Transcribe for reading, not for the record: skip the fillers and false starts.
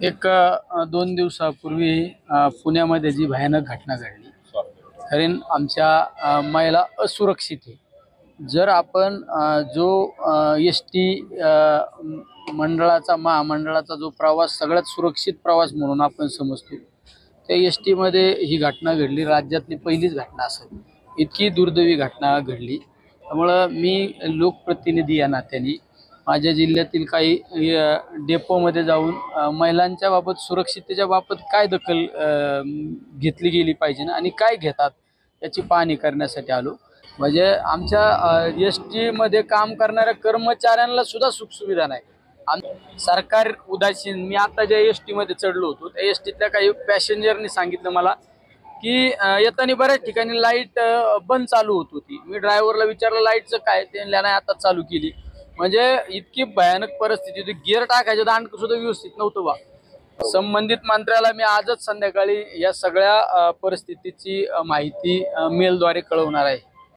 एक 2 दिवसापूर्वी पुण्यामध्ये जी भयानक घटना घडली, कारण आमच्या महिला असुरक्षित आहे. जर आपण जो एस-टी महामंडळाचा जो प्रवास सगळ्यात सुरक्षित प्रवास म्हणून आपण समजतो, त्या एस-टीमध्ये ही घटना घडली. राज्यातली पहिलीच घटना असेल, इतकी दुर्दैवी घटना घडली. त्यामुळं मी लोकप्रतिनिधी या नात्याने माझ्या जिल्ह्यातील काही डेपोमध्ये जाऊन महिलांच्या बाबत सुरक्षिततेच्या बाबत काय दखल घेतली गेली पाहिजे आणि काय घेतात याची पाहणी करण्यासाठी आलो. म्हणजे आमच्या एस-टीमध्ये काम करणाऱ्या कर्मचाऱ्यांना सुद्धा सुखसुविधा नाही. सरकार उदासीन. मी आता ज्या एस-टीमध्ये चढलो होतो, त्या एस-टीतल्या काही पॅसेंजरनी सांगितलं मला की येताना बऱ्याच ठिकाणी लाईट बंद चालू होत होती. मी ड्रायव्हरला विचारलं लाईटचं काय, ते नाही आता चालू केली. म्हणजे इतकी भयानक परिस्थिती होती. गिअर टाकायचं दांड सुद्धा व्यवस्थित नव्हतं बा. संबंधित मंत्र्याला मी आजच संध्याकाळी या सगळ्या परिस्थितीची माहिती मेलद्वारे कळवणार आहे.